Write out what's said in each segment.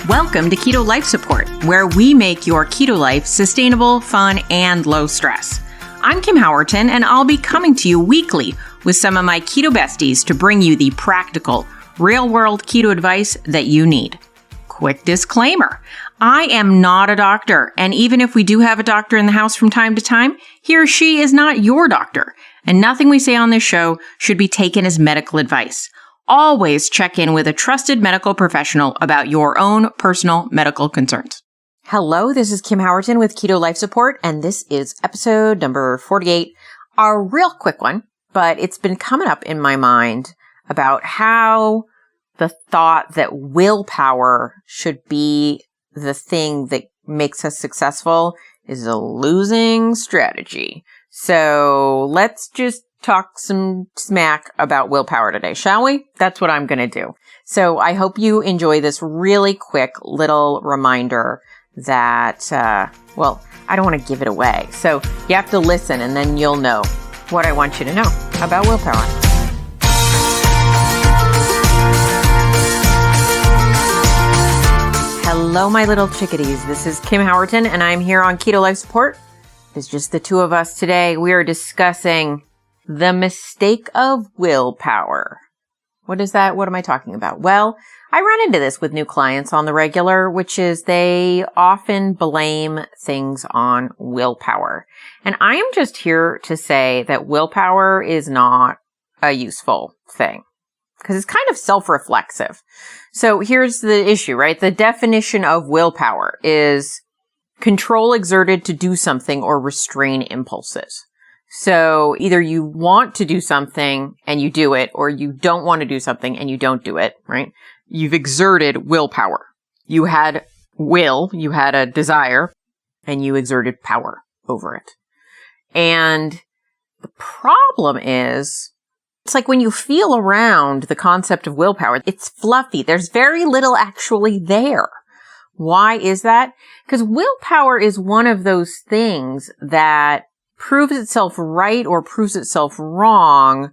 Welcome to Keto Life Support, where we make your keto life sustainable, fun, and low stress. I'm Kim Howerton, and I'll be coming to you weekly with some of my keto besties to bring you the practical, real-world keto advice that you need. Quick disclaimer, I am not a doctor, and even if we do have a doctor in the house from time to time, he or she is not your doctor, and nothing we say on this show should be taken as medical advice. Always check in with a trusted medical professional about your own personal medical concerns. Hello, this is Kim Howerton with Keto Life Support, and this is episode number 48. A real quick one, but it's been coming up in my mind about how the thought that willpower should be the thing that makes us successful is a losing strategy. So let's just talk some smack about willpower today, shall we? That's what I'm going to do. So I hope you enjoy this really quick little reminder that, I don't want to give it away. So you have to listen and then you'll know what I want you to know about willpower. Hello, my little chickadees. This is Kim Howerton and I'm here on Keto Life Support. It's just the two of us today. We are discussing the mistake of willpower. What is that? What am I talking about? Well, I run into this with new clients on the regular, which is they often blame things on willpower. And I am just here to say that willpower is not a useful thing because it's kind of self-reflexive. So here's the issue, right? The definition of willpower is control exerted to do something or restrain impulses. So either you want to do something and you do it, or you don't want to do something and you don't do it, right? You've exerted willpower. You had will, you had a desire, and you exerted power over it. And the problem is, it's like when you feel around the concept of willpower, it's fluffy. There's very little actually there. Why is that? Because willpower is one of those things that proves itself right or proves itself wrong,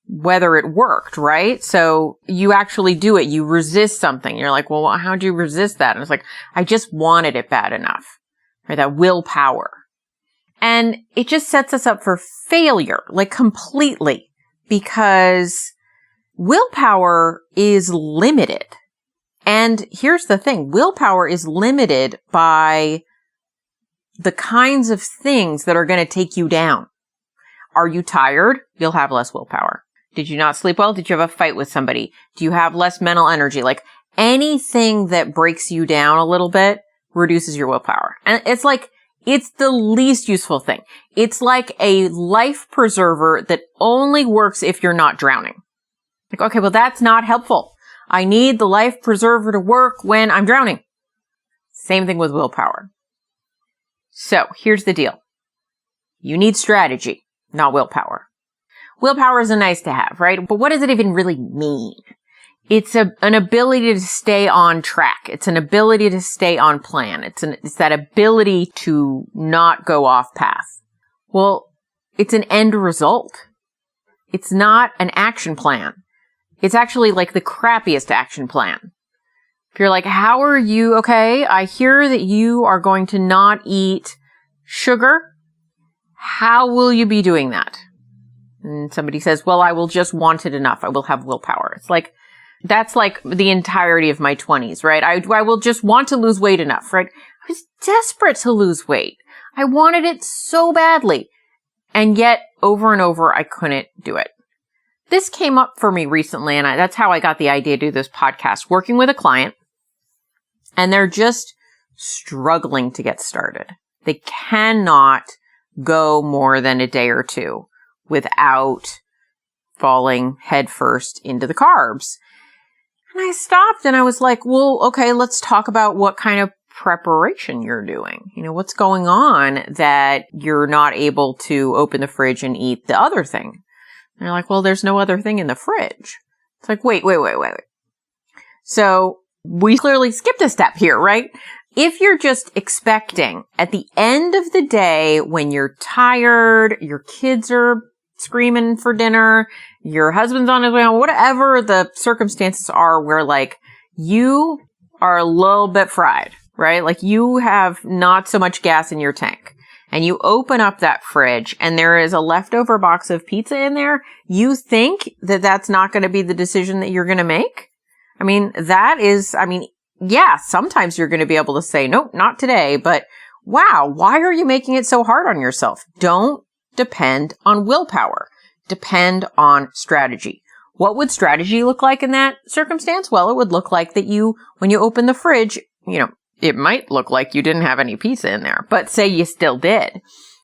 whether it worked, right? So you actually do it. You resist something. You're like, well, how'd you resist that? And it's like, I just wanted it bad enough, right? That willpower. And it just sets us up for failure, like completely, because willpower is limited. And here's the thing. Willpower is limited by the kinds of things that are going to take you down. Are you tired? You'll have less willpower. Did you not sleep well? Did you have a fight with somebody? Do you have less mental energy? Like anything that breaks you down a little bit reduces your willpower. And it's like, it's the least useful thing. It's like a life preserver that only works if you're not drowning. Like, okay, well, that's not helpful. I need the life preserver to work when I'm drowning. Same thing with willpower. So here's the deal. You need strategy, not willpower. Willpower is a nice to have, right? But what does it even really mean? It's an ability to stay on track. It's an ability to stay on plan. It's that ability to not go off path. Well, it's an end result. It's not an action plan. It's actually like the crappiest action plan. If you're like, how are you? Okay, I hear that you are going to not eat sugar. How will you be doing that? And somebody says, well, I will just want it enough. I will have willpower. It's like, that's like the entirety of my 20s, right? I will just want to lose weight enough, right? I was desperate to lose weight. I wanted it so badly. And yet, over and over, I couldn't do it. This came up for me recently, and that's how I got the idea to do this podcast, working with a client. And they're just struggling to get started. They cannot go more than a day or two without falling headfirst into the carbs. And I stopped and I was like, well, okay, let's talk about what kind of preparation you're doing. You know, what's going on that you're not able to open the fridge and eat the other thing? And they're like, well, there's no other thing in the fridge. It's like, wait. So we clearly skipped a step here, right? If you're just expecting at the end of the day when you're tired, your kids are screaming for dinner, your husband's on his way home, whatever the circumstances are where like you are a little bit fried, right? Like you have not so much gas in your tank and you open up that fridge and there is a leftover box of pizza in there. You think that that's not going to be the decision that you're going to make? Yeah, sometimes you're going to be able to say, nope, not today, but wow, why are you making it so hard on yourself? Don't depend on willpower. Depend on strategy. What would strategy look like in that circumstance? Well, it would look like that when you open the fridge, it might look like you didn't have any pizza in there, but say you still did.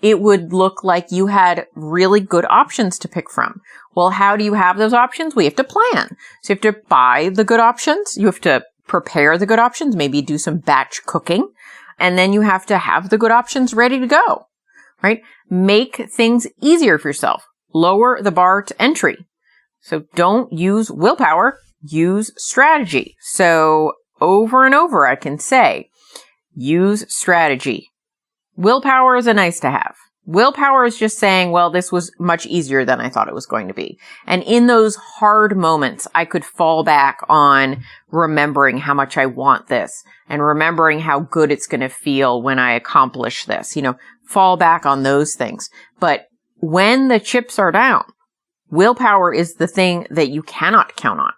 It would look like you had really good options to pick from. Well, how do you have those options? We have to plan. So you have to buy the good options. You have to prepare the good options, maybe do some batch cooking, and then you have to have the good options ready to go, right? Make things easier for yourself. Lower the bar to entry. So don't use willpower, use strategy. So over and over, I can say, use strategy. Willpower is a nice to have. Willpower is just saying, well, this was much easier than I thought it was going to be. And in those hard moments, I could fall back on remembering how much I want this and remembering how good it's going to feel when I accomplish this, fall back on those things. But when the chips are down, willpower is the thing that you cannot count on.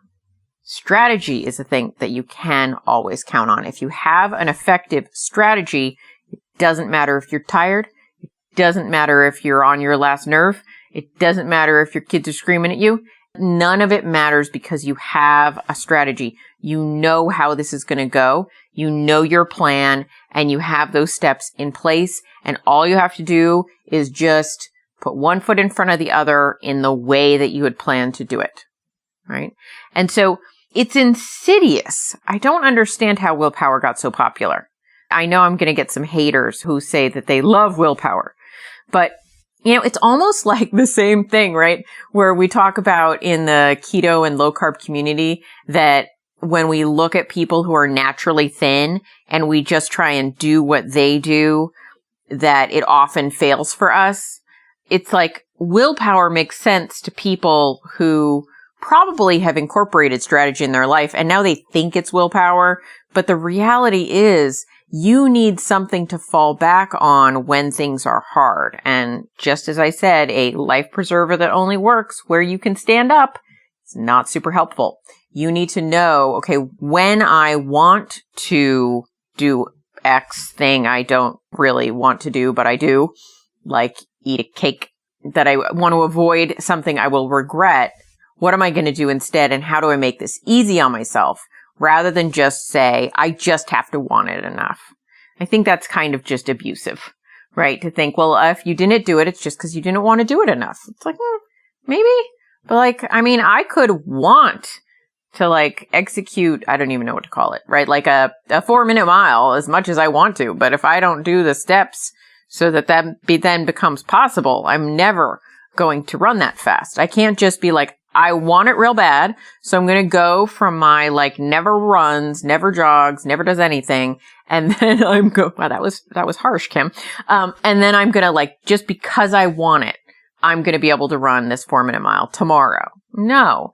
Strategy is the thing that you can always count on. If you have an effective strategy, it doesn't matter if you're tired. It doesn't matter if you're on your last nerve. It doesn't matter if your kids are screaming at you. None of it matters because you have a strategy. You know how this is going to go. You know your plan and you have those steps in place. And all you have to do is just put one foot in front of the other in the way that you had planned to do it, right? And so it's insidious. I don't understand how willpower got so popular. I know I'm going to get some haters who say that they love willpower, but it's almost like the same thing, right? Where we talk about in the keto and low carb community that when we look at people who are naturally thin and we just try and do what they do, that it often fails for us. It's like willpower makes sense to people who probably have incorporated strategy in their life and now they think it's willpower. But the reality is you need something to fall back on when things are hard. And just as I said, a life preserver that only works where you can stand up is not super helpful. You need to know, okay, when I want to do X thing I don't really want to do, but I do, like eat a cake that I want to avoid, something I will regret. What am I going to do instead? And how do I make this easy on myself rather than just say, I just have to want it enough? I think that's kind of just abusive, right? To think, well, if you didn't do it, it's just because you didn't want to do it enough. It's like, maybe. But I could want to execute, I don't even know what to call it, right? Like a 4-minute mile as much as I want to. But if I don't do the steps so that then becomes possible, I'm never going to run that fast. I can't just be like, I want it real bad, so I'm going to go from my never runs, never jogs, never does anything, and then wow, that was harsh, Kim. And then I'm going to just because I want it, I'm going to be able to run this 4-minute mile tomorrow. No,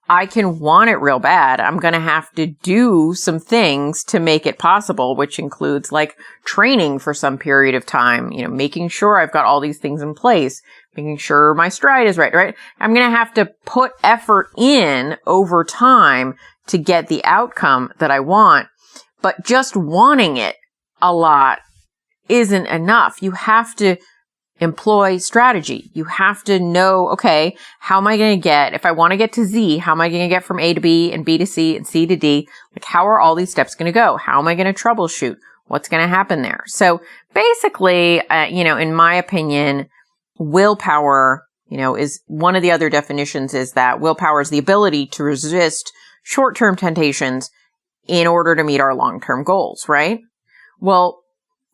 I can want it real bad. I'm going to have to do some things to make it possible, which includes training for some period of time, making sure I've got all these things in place, making sure my stride is right? I'm going to have to put effort in over time to get the outcome that I want. But just wanting it a lot isn't enough. You have to employ strategy. You have to know, okay, how am I going to get, if I want to get to Z, how am I going to get from A to B and B to C and C to D? How are all these steps going to go? How am I going to troubleshoot? What's going to happen there? So basically, in my opinion, willpower, is one of the other definitions is that willpower is the ability to resist short-term temptations in order to meet our long-term goals, right? Well,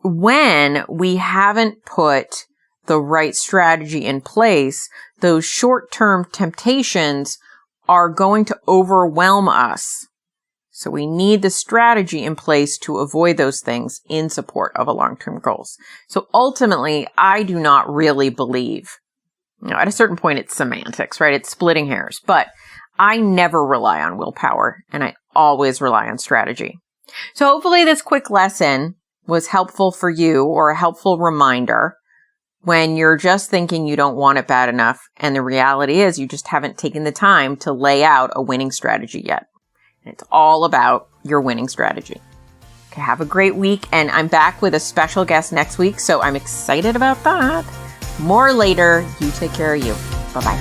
when we haven't put the right strategy in place, those short-term temptations are going to overwhelm us. So we need the strategy in place to avoid those things in support of a long-term goals. So ultimately, I do not really believe, at a certain point, it's semantics, right? It's splitting hairs, but I never rely on willpower and I always rely on strategy. So hopefully this quick lesson was helpful for you, or a helpful reminder when you're just thinking you don't want it bad enough. And the reality is you just haven't taken the time to lay out a winning strategy yet. And it's all about your winning strategy. Okay, have a great week. And I'm back with a special guest next week, so I'm excited about that. More later. You take care of you. Bye-bye.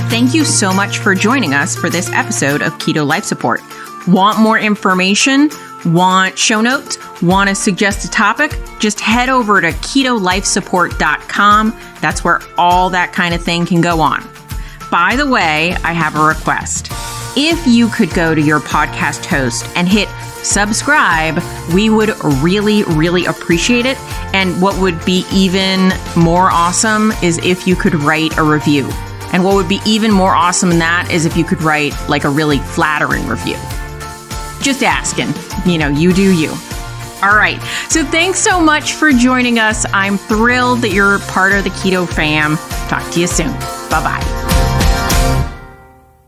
Thank you so much for joining us for this episode of Keto Life Support. Want more information? Want show notes? Want to suggest a topic? Just head over to ketolifesupport.com. That's where all that kind of thing can go on. By the way, I have a request. If you could go to your podcast host and hit subscribe, we would really, really appreciate it. And what would be even more awesome is if you could write a review. And what would be even more awesome than that is if you could write like a really flattering review. Just asking, you do you. All right. So thanks so much for joining us. I'm thrilled that you're part of the Keto fam. Talk to you soon. Bye-bye.